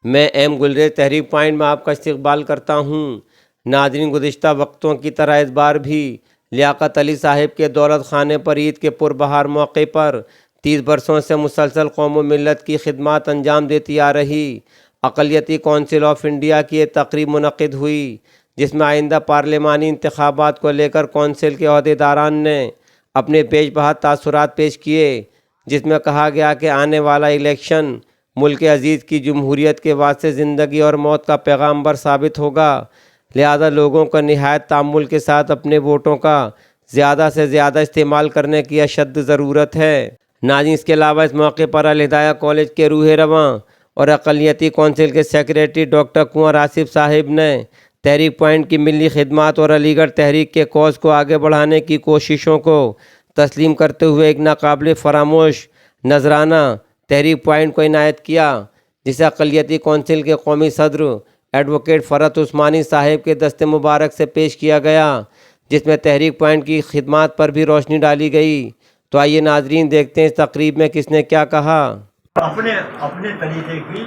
मैं एम गुलरेज तहरीक पॉइंट में आपका इस्तकबाल करता हूँ। नाज़रीन, गुज़िश्ता वक्तों की तरह इस बार भी लियाकत अली साहिब के दौलत खाने पर ईद के पुरबहार मौके पर 30 बरसों से मुसलसल कौम व मिलत की खिदमत अंजाम देती आ रही अक़लियती कौंसिल ऑफ इंडिया की एक तकरीब मुनक़िद हुई, जिसमें आइंदा पार्लिमानी इंतखाबात को लेकर कौंसिल के अहदेदारान ने अपने बेशबहा तासुरात पेश किए, जिसमें कहा गया कि आने वाला इलेक्शन मुल्क अज़ीज़ की जमहूरियत के वास्ते ज़िंदगी और मौत का पैगाम्बर साबित होगा। लिहाजा लोगों को निहायत तामुल के साथ अपने वोटों का ज़्यादा से ज़्यादा इस्तेमाल करने की अशद ज़रूरत है। नाज़रीन, इसके अलावा इस मौके पर अल हिदाया कॉलेज के रूह रवां और अक़लियती कौंसिल के सेक्रेटरी डॉक्टर कुंवर आसिफ साहिब ने तहरीक पॉइंट की मिली खिदमत और अलीगढ़ तहरीक के कौज़ को आगे बढ़ाने की कोशिशों को तस्लीम करते हुए एक नाकाबिल फरामोश नजराना तहरीक पॉइंट को इनायत किया, जिसे अक़लियती कौंसिल के कौमी सदर एडवोकेट फ़रत उस्मानी साहिब के दस्ते मुबारक से पेश किया गया, जिसमें तहरीक पॉइंट की खिदमत पर भी रोशनी डाली गई। तो आइए नाजरीन, देखते हैं इस तकरीब में किसने क्या कहा। अपने अपने तरीके की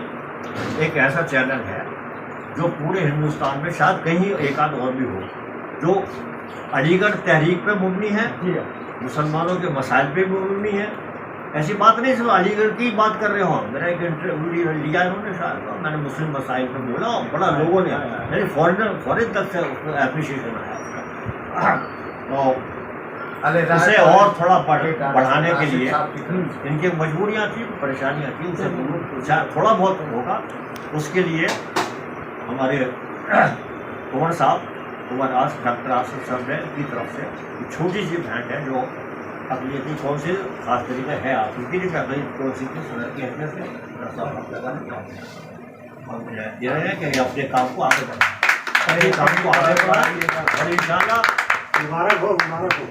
एक ऐसा चैनल है जो पूरे हिंदुस्तान में शायद कहीं एक आध और भी हो, जो अलीगढ़ तहरीक पे मुबनी है, मुसलमानों के मसाइल पे मुबनी है। ऐसी बात नहीं, सिर्फ अलीगढ़ की बात कर रहे हो। मेरा एक इंटरव्यू लिया इन्होंने, शायद मैंने मुस्लिम मसाइल पे बोला और बड़ा लोगों ने यानी फॉरेन तक से एप्रिशिएशन आया। तो उसे और थोड़ा बढ़ाने के लिए इनकी मजबूरियाँ थी, परेशानियाँ थी, उसे थोड़ा बहुत होगा। उसके लिए हमारे कुंवर साहब, डॉक्टर आसिफ साहब ने की तरफ से छोटी सी भेंट है जो अक़लियती कौंसिल खास तरीके है आपकी लिए अक़लियती कौंसिल की सदर की हैसियत से हम ये रहे हैं कि अपने काम को आगे बढ़ाएं और इंशाल्लाह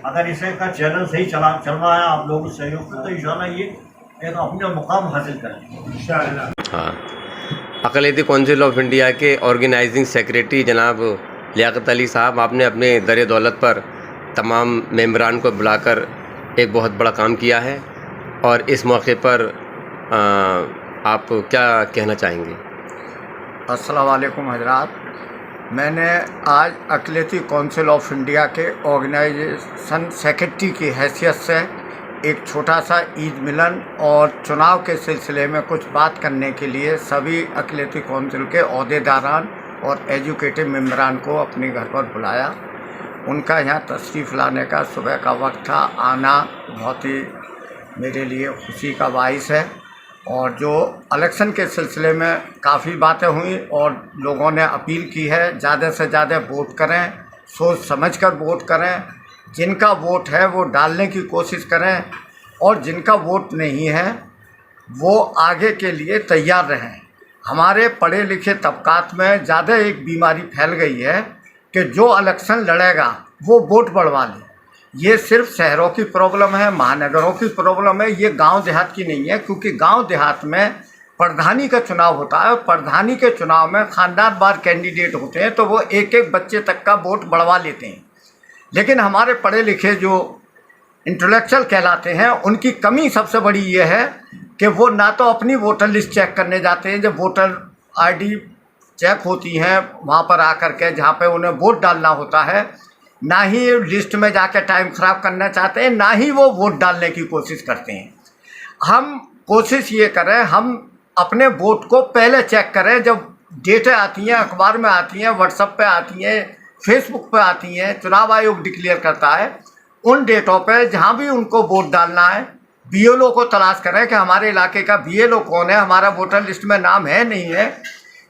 अगर इसे का चैनल सही चल रहा है आप लोगों के सहयोग से, तो इंशाल्लाह ये एक अपना मुकाम हासिल करेंगे इंशाल्लाह। हाँ, अक़लियती कौंसिल ऑफ इंडिया के ऑर्गेनाइजिंग सेक्रेटरी जनाब लियाकत अली साहब, आपने अपने दर दौलत पर तमाम मेंबरान को बुलाकर एक बहुत बड़ा काम किया है, और इस मौके पर आप क्या कहना चाहेंगे? अस्सलाम वालेकुम हज़रात। मैंने आज अक़लियती कौंसिल ऑफ इंडिया के ऑर्गेनाइजेशन सेक्रेटरी की हैसियत से एक छोटा सा ईद मिलन और चुनाव के सिलसिले में कुछ बात करने के लिए सभी अक़लियती कौंसिल के अहदेदारान और एजुकेटिव मेंबरान को अपने घर पर बुलाया। उनका यहाँ तशरीफ़ लाने का सुबह का वक्त था, आना बहुत ही मेरे लिए खुशी का बाइस है। और जो इलेक्शन के सिलसिले में काफ़ी बातें हुई और लोगों ने अपील की है ज़्यादा से ज़्यादा वोट करें, सोच समझकर वोट करें, जिनका वोट है वो डालने की कोशिश करें, और जिनका वोट नहीं है वो आगे के लिए तैयार रहें। हमारे पढ़े लिखे तबकात में ज़्यादा एक बीमारी फैल गई है कि जो इलेक्शन लड़ेगा वो वोट बढ़वा ले। ये सिर्फ शहरों की प्रॉब्लम है, महानगरों की प्रॉब्लम है, ये गांव देहात की नहीं है। क्योंकि गांव देहात में प्रधानी का चुनाव होता है, प्रधानी के चुनाव में ख़ानदान वार कैंडिडेट होते हैं, तो वो एक एक बच्चे तक का वोट बढ़वा लेते हैं। लेकिन हमारे पढ़े लिखे जो इंटेलेक्चुअल कहलाते हैं, उनकी कमी सबसे बड़ी ये है कि वो ना तो अपनी वोटर लिस्ट चेक करने जाते हैं, जब वोटर ID चेक होती हैं वहाँ पर आकर के जहाँ पे उन्हें वोट डालना होता है, ना ही लिस्ट में जाके टाइम ख़राब करना चाहते हैं, ना ही वो वोट डालने की कोशिश करते हैं। हम कोशिश ये करें, हम अपने वोट को पहले चेक करें। जब डेटें आती हैं, अखबार में आती हैं, व्हाट्सएप पे आती हैं, फेसबुक पे आती हैं, चुनाव आयोग डिक्लेयर करता है, उन डेटों पे जहाँ भी उनको वोट डालना है BLO को तलाश करें कि हमारे इलाके का BLO कौन है, हमारा वोटर लिस्ट में नाम है नहीं है।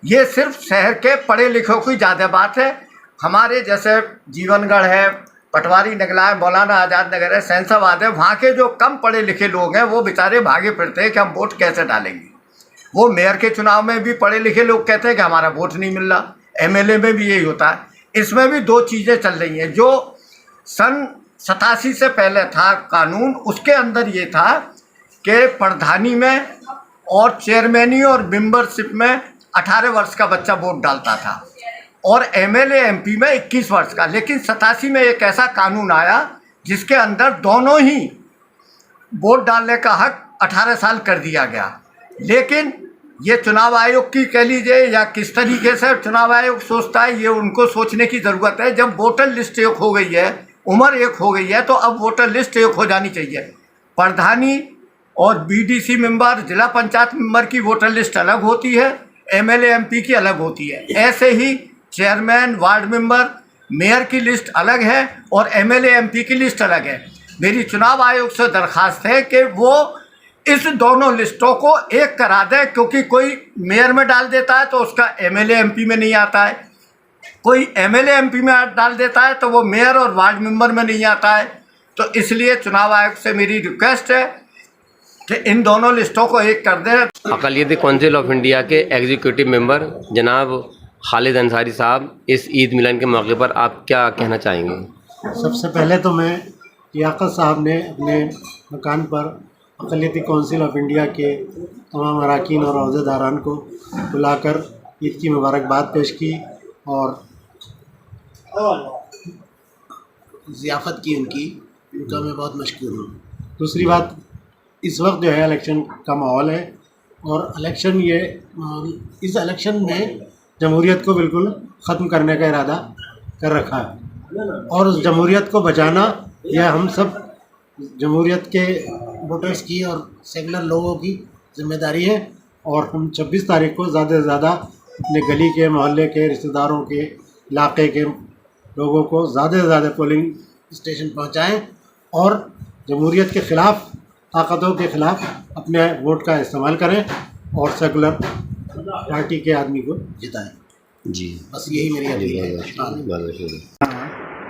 ये सिर्फ शहर के पढ़े लिखों की ज़्यादा बात है। हमारे जैसे जीवनगढ़ है, पटवारी नगला है, मौलाना आज़ाद नगर है, सैंसाबाद है, वहाँ के जो कम पढ़े लिखे लोग हैं वो बेचारे भागे फिरते हैं कि हम वोट कैसे डालेंगे। वो मेयर के चुनाव में भी पढ़े लिखे लोग कहते हैं कि हमारा वोट नहीं मिल रहा, MLA में भी यही होता है। इसमें भी दो चीज़ें चल रही हैं। जो सन 87 से पहले था कानून, उसके अंदर ये था कि प्रधानी में और चेयरमैनी और मेंबरशिप में 18 वर्ष का बच्चा वोट डालता था, और MLA MP में 21 वर्ष का। लेकिन 87 में एक ऐसा कानून आया जिसके अंदर दोनों ही वोट डालने का हक 18 साल कर दिया गया। लेकिन ये चुनाव आयोग की कह लीजिए या किस तरीके से चुनाव आयोग सोचता है, ये उनको सोचने की ज़रूरत है। जब वोटर लिस्ट एक हो गई है, उम्र एक हो गई है, तो अब वोटर लिस्ट एक हो जानी चाहिए। प्रधानी और बीडीसी मेंबर, जिला पंचायत मेंबर की वोटर लिस्ट अलग होती है, एमएलए एमपी की अलग होती है। ऐसे ही चेयरमैन, वार्ड मेंबर, मेयर की लिस्ट अलग है और एमएलए एमपी की लिस्ट अलग है। मेरी चुनाव आयोग से दरख्वास्त है कि वो इस दोनों लिस्टों को एक करा दे, क्योंकि कोई मेयर में डाल देता है तो उसका एमएलए एमपी में नहीं आता है, कोई एमएलए एमपी में डाल देता है तो वो मेयर और वार्ड मेंबर में नहीं आता है। तो इसलिए चुनाव आयोग से मेरी रिक्वेस्ट है कि इन दोनों लिस्टों को एक कर दें। अक़लियती कौंसिल ऑफ इंडिया के एग्जीक्यूटिव मेंबर जनाब खालिद अंसारी साहब, इस ईद मिलन के मौके पर आप क्या कहना चाहेंगे? सबसे पहले तो मैं लियाकत साहब ने अपने मकान पर अक़लियती कौंसिल ऑफ इंडिया के तमाम अरकान और अहदेदारान को बुलाकर ईद की मुबारकबाद पेश की और ज़ियाफ़त की उनका मैं बहुत मशकूर हूँ। दूसरी बात, इस वक्त जो है इलेक्शन का माहौल है और इस इलेक्शन में जमहूरियत को बिल्कुल ख़त्म करने का इरादा कर रखा है और उस जमहूरियत को बचाना यह हम सब जमहूरियत के वोटर्स की और सेकुलर लोगों की जिम्मेदारी है। और हम 26 तारीख को ज़्यादा से ज़्यादा अपने गली के, मोहल्ले के, रिश्तेदारों के, इलाके के लोगों को ज़्यादा से ज़्यादा पोलिंग स्टेशन पहुंचाएं और जमहूरियत के ख़िलाफ़, ताकतों के ख़िलाफ़ अपने वोट का इस्तेमाल करें और सेकुलर पार्टी के आदमी को जिताएं। जी, बस यही मेरी अपील है।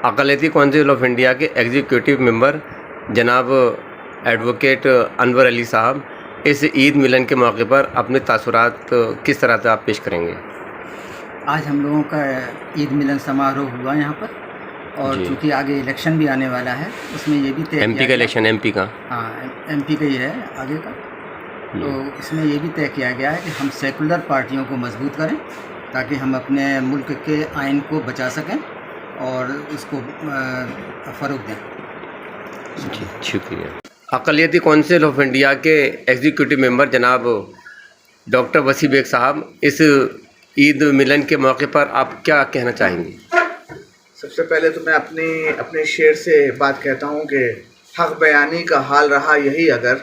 अक़लियती कौंसिल ऑफ इंडिया के एग्जीक्यूटिव मेंबर जनाब एडवोकेट अनवर अली साहब, इस ईद मिलन के मौके पर अपने तासुरात किस तरह से आप पेश करेंगे? आज हम लोगों का ईद मिलन समारोह हुआ यहाँ पर, और चूँकि आगे इलेक्शन भी आने वाला है, उसमें ये भी तय एमपी का इलेक्शन, एमपी का, हाँ एमपी का ही है आगे का, तो इसमें ये भी तय किया गया है कि हम सेकुलर पार्टियों को मजबूत करें ताकि हम अपने मुल्क के आइन को बचा सकें और उसको फ़रोग़ दें। जी, शुक्रिया। अक़लियती कौंसिल ऑफ इंडिया के एग्जीक्यूटिव मेंबर जनाब डॉक्टर वसी बेग साहब, इस ईद मिलन के मौके पर आप क्या कहना चाहेंगे? सबसे पहले तो मैं अपने शेर से बात कहता हूँ कि हक़ बयानी का हाल रहा यही अगर,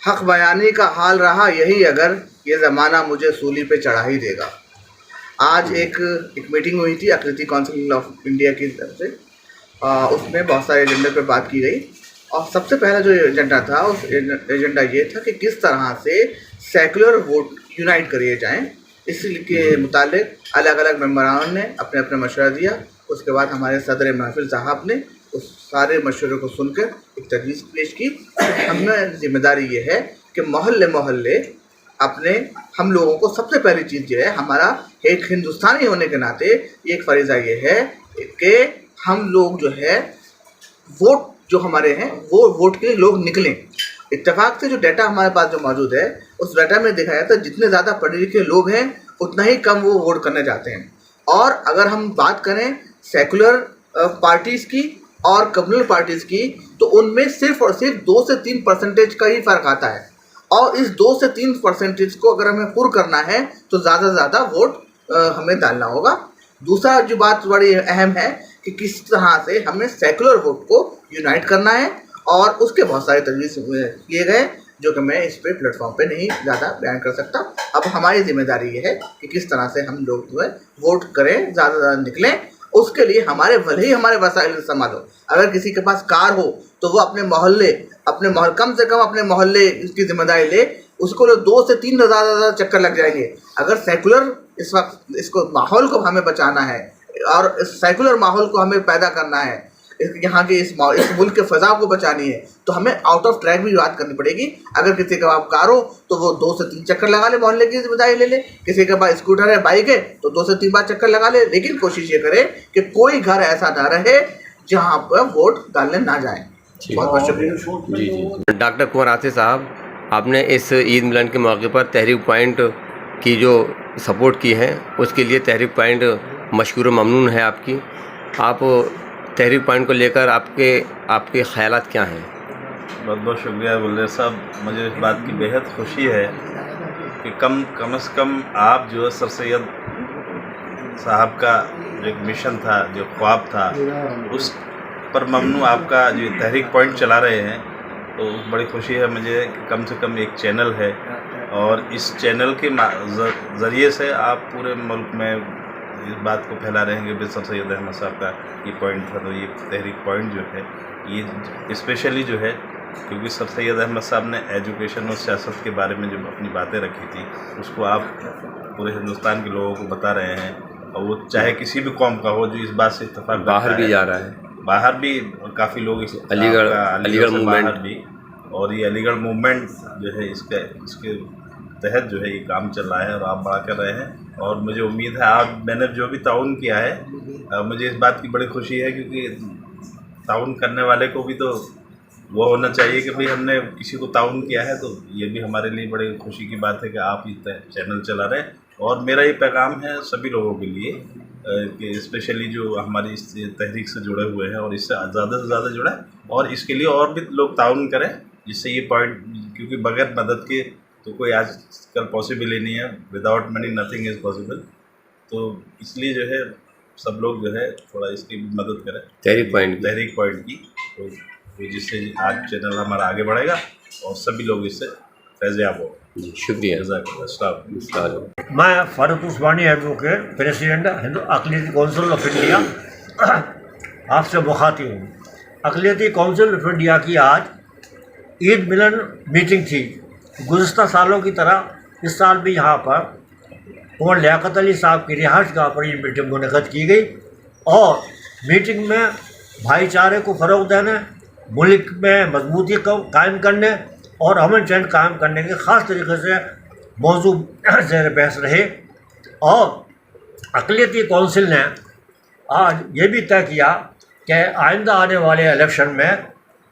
हक़ बयानी का हाल रहा यही अगर, ये ज़माना मुझे सूली पे चढ़ा ही देगा। आज एक मीटिंग हुई थी अक़लियती कौंसिल ऑफ इंडिया की तरफ से, उसमें बहुत सारे एजेंडे पे बात की गई और सबसे पहला जो एजेंडा था, उस एजेंडा ये था कि किस तरह से सेकुलर वोट यूनाइट करिए जाएँ। इसके मुतालिक अलग अलग मेंबरान ने अपने अपने मशवरा दिया। उसके बाद हमारे सदर महफिल साहब ने उस सारे मशवरे को सुनकर एक तजवीज़ पेश की। हमें जिम्मेदारी ये है कि मोहल्ले मोहल्ले हम लोगों को सबसे पहली चीज़ जो है, हमारा एक हिंदुस्तानी होने के नाते एक फरीज़ा ये है कि हम लोग जो है वोट जो हमारे हैं वो वोट के लिए लोग निकलें। इत्तेफाक से जो डाटा हमारे पास जो मौजूद है, उस डाटा में देखा जाता है जितने ज़्यादा पढ़े लिखे लोग हैं उतना ही कम वो वोट करने जाते हैं। और अगर हम बात करें सेकुलर पार्टीज़ की और कम्युनल पार्टीज़ की, तो उनमें सिर्फ और सिर्फ 2 से 3% का ही फ़र्क आता है। और इस 2 से 3% को अगर हमें पुर करना है तो ज़्यादा से ज़्यादा वोट हमें डालना होगा। दूसरा जो बात बड़ी अहम है कि किस तरह से हमें सेकुलर वोट को यूनाइट करना है, और उसके बहुत सारे तजवीज़ किए गए जो कि मैं इस पे प्लेटफॉर्म पे नहीं ज़्यादा बयान कर सकता। अब हमारी जिम्मेदारी ये है कि किस तरह से हम लोग जो है वोट करें, ज़्यादा से ज़्यादा निकलें। उसके लिए भले ही हमारे वसाइल इस्तेमाल हो, अगर किसी के पास कार हो तो वो कम से कम अपने मोहल्ले की जिम्मेदारी ले, उसको 2 से 3 ज़्यादा चक्कर लग जाएंगे। अगर सेकुलर इस वक्त इसको माहौल को हमें बचाना है और इस सेकुलर माहौल को हमें पैदा करना है, यहाँ के इस मुल्क के फ़ज़ा को बचानी है, तो हमें आउट ऑफ ट्रैक भी बात करनी पड़ेगी। अगर किसी के पास कार हो तो वो 2 से 3 चक्कर लगा ले, मोहल्ले की जिम्मेदारी ले ले। किसी के पास स्कूटर है, बाइक है, तो 2 से 3 बार चक्कर लगा ले। लेकिन कोशिश ये करे कि कोई घर ऐसा ना रहे जहाँ पर वोट डालने ना जाए। बहुत बहुत शुक्रिया। जी। डॉक्टर कुंवर आसिफ साहब, आपने इस ईद मिलन के मौके पर तहरीक पॉइंट की जो सपोर्ट की है, उसके लिए तहरीक पॉइंट मशकूर ममनून है आपकी। आप तहरीक पॉइंट को लेकर आपके ख़यालात क्या हैं? बहुत बहुत शुक्रिया बुल्ले साहब। मुझे इस बात की बेहद खुशी है कि कम से कम आप जो है सर सैयद साहब का जो एक मिशन था, जो ख्वाब था, उस पर ममनू आपका जो तहरीक पॉइंट चला रहे हैं, तो बड़ी खुशी है मुझे कि कम से कम एक चैनल है और इस चैनल के ज़रिए से आप पूरे मुल्क में इस बात को फैला रहे हैं कि सर सैयद अहमद साहब का ये पॉइंट था। तो ये तहरीक पॉइंट जो है ये स्पेशली जो है, क्योंकि सर सैयद अहमद साहब ने एजुकेशन और सियासत के बारे में जो अपनी बातें रखी थी, उसको आप पूरे हिंदुस्तान के लोगों को बता रहे हैं, और वो चाहे किसी भी कौम का हो जो इस बात से इत्तेफाक बाहर भी जा रहा है, बाहर भी काफ़ी लोग इस अलीगढ़ से मूवमेंट बाहर भी, और ये अलीगढ़ मूवमेंट जो है इसके तहत जो है ये काम चल रहा है और आप बड़ा कर रहे हैं। और मुझे उम्मीद है आप मैंने जो भी ताउन किया है, मुझे इस बात की बड़ी खुशी है, क्योंकि ताउन करने वाले को भी तो वो होना चाहिए कि भाई हमने किसी को ताउन किया है, तो ये भी हमारे लिए बड़ी खुशी की बात है कि आप ये चैनल चला रहे हैं। और मेरा ये पैगाम है सभी लोगों के लिए कि स्पेशली जो हमारी इस तहरीक से जुड़े हुए हैं और इससे ज़्यादा से ज़्यादा जुड़े, और इसके लिए और भी लोग ताउन करें, जिससे ये पॉइंट, क्योंकि बगैर मदद के तो कोई आजकल पॉसिबल ही नहीं है, without money nothing is possible. तो इसलिए जो है सब लोग जो है थोड़ा इसकी मदद करें, तहरीक पॉइंट की, तो जिससे आज चैनल हमारा आगे बढ़ेगा और सभी लोग इससे फैज़याब हो। शुक्रिया। मैं Farooq Usmani advocate, president Hindu Aqliyati council of India, आपसे मुखातिब हूँ। अक़लियती काउंसिल ऑफ इंडिया की आज ईद मिलन मीटिंग थी। गुज़िश्ता सालों की तरह इस साल भी यहाँ पर कुंवर लियाकत अली साहब की रिहाइशगाह पर ये मीटिंग मुनक़्क़द की गई और मीटिंग में भाईचारे को फ़रोग़ देने, मुल्क में मजबूती को कायम करने और अमन चैन कायम करने के ख़ास तरीके से मौजू ज़ेर बहस रहे। और अक़लियती काउंसिल ने आज ये भी तय किया कि आइंदा आने वाले इलेक्शन में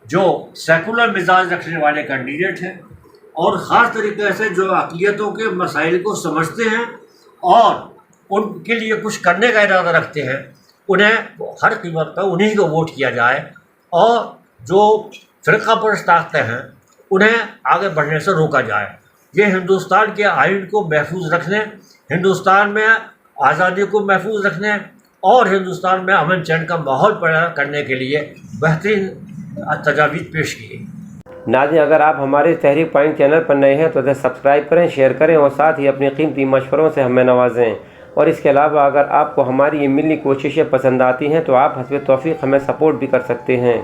जो सेकुलर मिजाज रखने वाले कैंडिडेट हैं और ख़ास तरीके से जो अक़लियतों के मसाइल को समझते हैं और उनके लिए कुछ करने का इरादा रखते हैं, उन्हें हर कीमत पर उन्हीं को वोट किया जाए, और जो फ़िरक़ा परस्त ताकतें हैं उन्हें आगे बढ़ने से रोका जाए। ये हिंदुस्तान के आइन को महफूज रखने, हिंदुस्तान में आज़ादी को महफूज रखने और हिंदुस्तान में अमन चैन का माहौल पैदा करने के लिए बेहतरीन तजावीज़ पेश की। नाज़रीन, अगर आप हमारे तहरीक पॉइंट चैनल पर नए हैं तो इसे सब्सक्राइब करें, शेयर करें और साथ ही अपनी कीमती मशवरों से हमें नवाजें। और इसके अलावा अगर आपको हमारी ये मिली कोशिशें पसंद आती हैं तो आप हस्ब तौफीक हमें सपोर्ट भी कर सकते हैं।